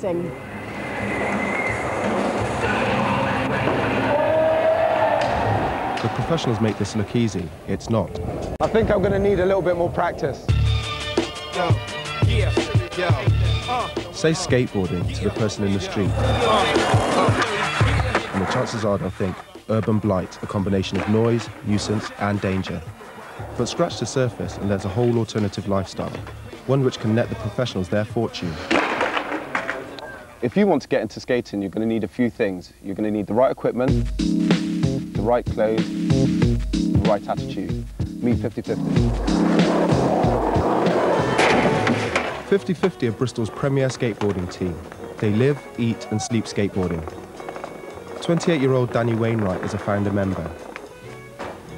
The professionals make this look easy. It's not. I think I'm going to need a little bit more practice. Say skateboarding to the person in the street. And the chances are they'll think urban blight, a combination of noise, nuisance and danger. But scratch the surface and there's a whole alternative lifestyle, one which can net the professionals their fortune. If you want to get into skating, you're going to need a few things. You're going to need the right equipment, the right clothes, the right attitude. Meet 50/50. 50/50 are Bristol's premier skateboarding team. They live, eat and sleep skateboarding. 28-year-old Danny Wainwright is a founder member.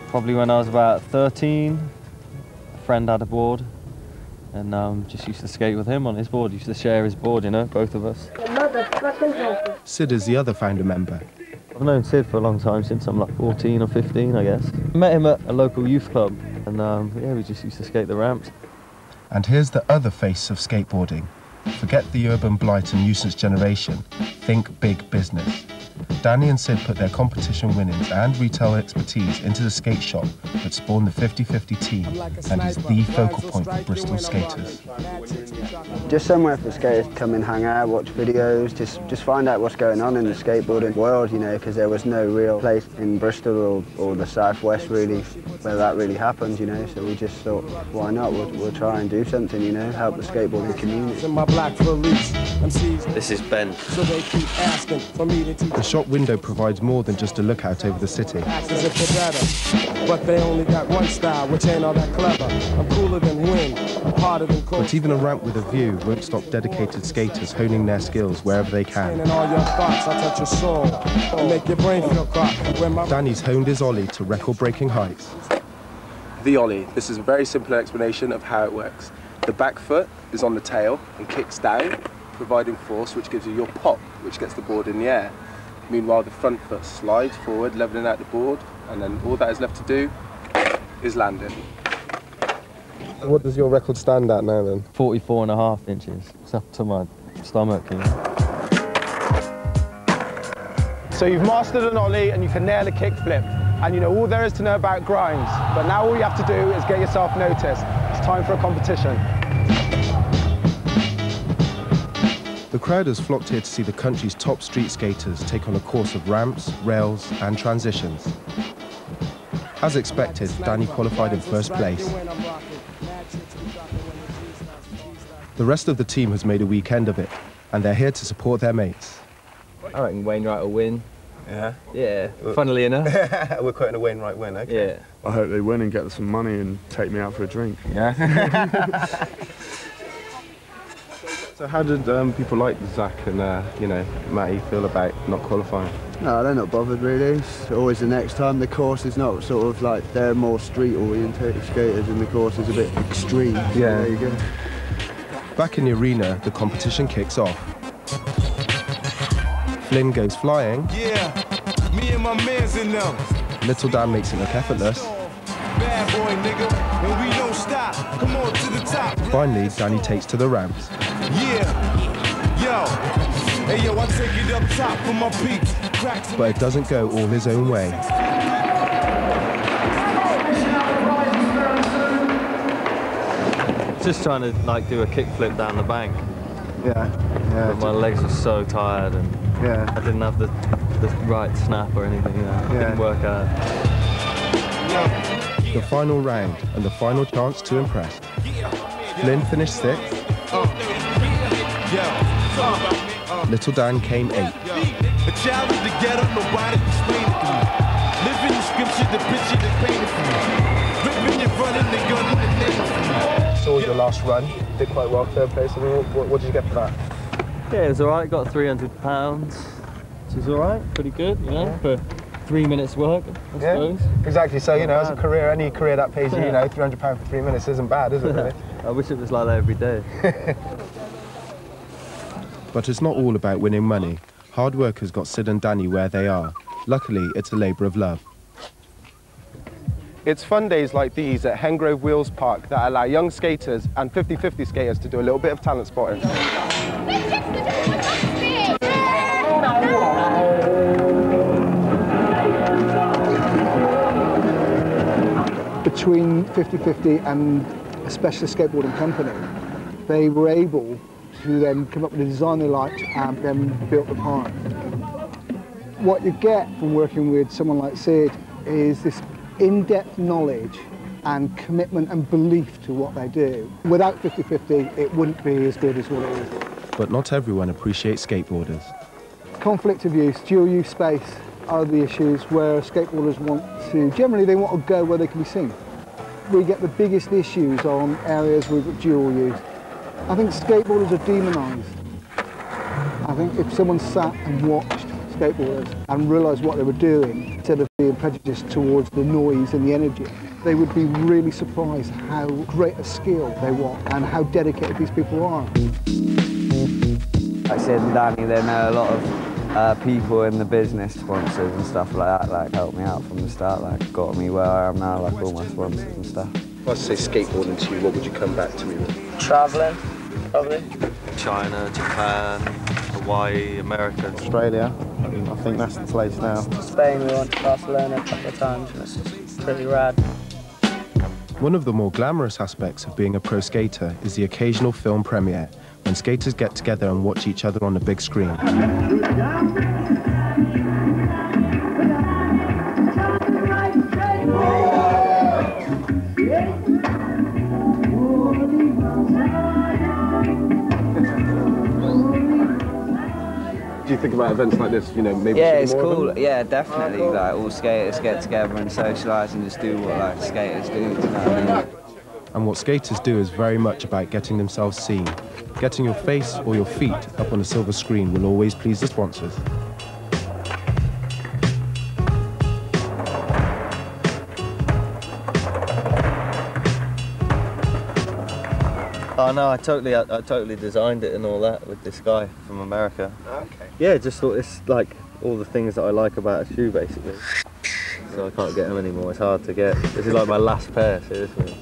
Probably when I was about 13, a friend had a board and just used to skate with him on his board. Used to share his board, you know, both of us. Sid is the other founder member. I've known Sid for a long time, since I'm like 14 or 15, I guess. Met him at a local youth club and yeah, we just used to skate the ramps. And here's the other face of skateboarding. Forget the urban blight and nuisance generation. Think big business. Danny and Sid put their competition winnings and retail expertise into the skate shop that spawned the 50/50 team and is the focal point for Bristol skaters. Just somewhere for skaters to come and hang out, watch videos, just find out what's going on in the skateboarding world, you know, because there was no real place in Bristol or the southwest really where that really happens, you know, so we just thought, why not, we'll try and do something, you know, help the skateboarding community. This is Ben. The shop window provides more than just a lookout over the city. But they only got one style, which ain't all that clever. I'm cooler than wind, I'm harder than cold. But even a ramp with a view won't stop dedicated skaters honing their skills wherever they can. And all your thoughts, I'll touch your soul and make your brain feel crock. Danny's honed his ollie to record-breaking heights. The ollie. This is a very simple explanation of how it works. The back foot is on the tail and kicks down, providing force, which gives you your pop, which gets the board in the air. Meanwhile, the front foot slides forward, leveling out the board, and then all that is left to do is landing. What does your record stand at now then? 44.5 inches. It's up to my stomach, you know. So you've mastered an ollie and you can nail a kick flip. And you know all there is to know about grinds. But now all you have to do is get yourself noticed. It's time for a competition. The crowd has flocked here to see the country's top street skaters take on a course of ramps, rails and transitions. As expected, Danny qualified in first place. The rest of the team has made a weekend of it, and they're here to support their mates. I reckon Wainwright will win. Yeah? Yeah, funnily enough. We're quoting a Wainwright win, okay? Yeah. I hope they win and get some money and take me out for a drink. Yeah. So how did people like Zach and you know, Matty feel about not qualifying? No, they're not bothered really. It's always the next time. The course is not sort of like, they're more street orientated skaters and the course is a bit extreme. Yeah. There you go. Back in the arena, the competition kicks off. Flynn goes flying. Yeah, me and my mans in them. Little Dan makes it look effortless. Bad boy, nigga, and we don't stop. Come on to the top. Finally, Danny takes to the ramps. Yeah, yo. Hey, yo, I take it up top for my peaks. But it doesn't go all his own way. Just trying to like do a kickflip down the bank. Yeah. But my legs were so tired and Yeah. I didn't have the right snap or anything, you know. It didn't work out. The final round and the final chance to impress. Flynn finished 6th. Little Dan came 8th. A child of the ghetto, nobody explain it to me. Living the scripture, the picture, the painted for me. Ripping and running the gun in the name. Saw your last run, did quite well, 3rd place. I mean, what did you get for that? Yeah, it was alright, got £300, which is alright, pretty good, you know, for 3 minutes work, I suppose. Exactly, so, you know, as a career, any career that pays you, you know, £300 for 3 minutes isn't bad, is it, really? I wish it was like that every day. But it's not all about winning money. Hard work has got Sid and Danny where they are. Luckily, it's a labour of love. It's fun days like these at Hengrove Wheels Park that allow young skaters and 50/50 skaters to do a little bit of talent spotting. between 50/50 and a specialist skateboarding company. They were able to then come up with a design they liked and then built the part. What you get from working with someone like Sid is this in-depth knowledge and commitment and belief to what they do. Without 50/50, it wouldn't be as good as what it is. But not everyone appreciates skateboarders. Conflict of use, dual use space are the issues where skateboarders want to, generally they want to go where they can be seen. We get the biggest issues on areas with dual use. I think skateboarders are demonised. I think if someone sat and watched skateboarders and realised what they were doing, instead of being prejudiced towards the noise and the energy, they would be really surprised how great a skill they want and how dedicated these people are. Like Sid and Danny, they know a lot of people in the business, sponsors and stuff like that, like helped me out from the start, like got me where I am now, like all my sponsors and stuff. If I was to say skateboarding to you, what would you come back to me with? Travelling, probably. China, Japan, Hawaii, America. Australia, I think that's the place now. Spain, we went to Barcelona a couple of times, and it's just pretty rad. One of the more glamorous aspects of being a pro skater is the occasional film premiere, when skaters get together and watch each other on the big screen. Do you think about events like this, you know, maybe Yeah, it's more cool. of them? Yeah, definitely. Like all skaters get together and socialise and just do what like skaters do. You know what I mean? And what skaters do is very much about getting themselves seen. Getting your face or your feet up on a silver screen will always please the sponsors. Oh no, I totally designed it and all that with this guy from America. Okay. Yeah, just thought it's like all the things that I like about a shoe basically. So I can't get them anymore, it's hard to get. This is like my last pair, seriously.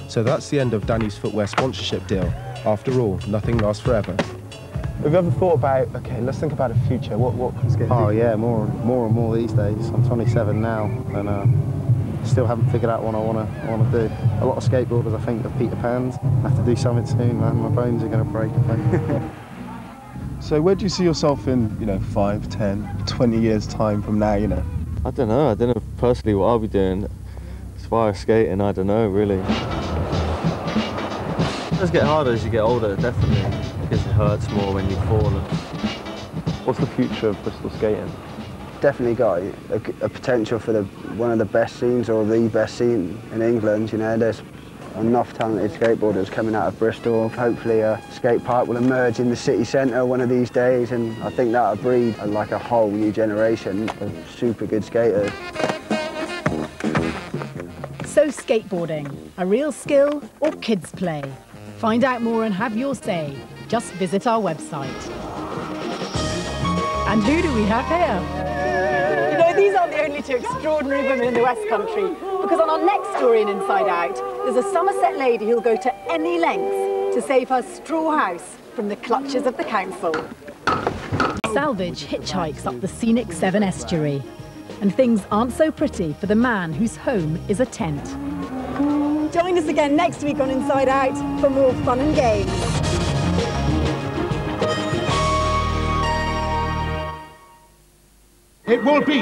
So that's the end of Danny's footwear sponsorship deal. After all, nothing lasts forever. Have you ever thought about, okay, let's think about the future, what can skate do? Oh yeah, more and more these days. I'm 27 now, and still haven't figured out what I want to do. A lot of skateboarders, I think, are Peter Pans. I have to do something soon, man. My bones are going to break, I think. So where do you see yourself in, you know, 5, 10, 20 years time from now, you know? I don't know personally what I'll be doing. As far as skating, I don't know really. It does get harder as you get older, definitely, because it hurts more when you fall. What's the future of Bristol skating? Definitely got a potential for one of the best scenes or the best scene in England. You know, there's enough talented skateboarders coming out of Bristol. Hopefully a skate park will emerge in the city centre one of these days, and I think that'll breed like a whole new generation of super good skaters. So skateboarding, a real skill or kids play? Find out more and have your say. Just visit our website. And who do we have here? You know, these aren't the only two extraordinary women in the West Country, because on our next story in Inside Out, there's a Somerset lady who'll go to any lengths to save her straw house from the clutches of the council. Salvage hitchhikes up the scenic Severn estuary. And things aren't so pretty for the man whose home is a tent. Join us again next week on Inside Out for more fun and games. It will be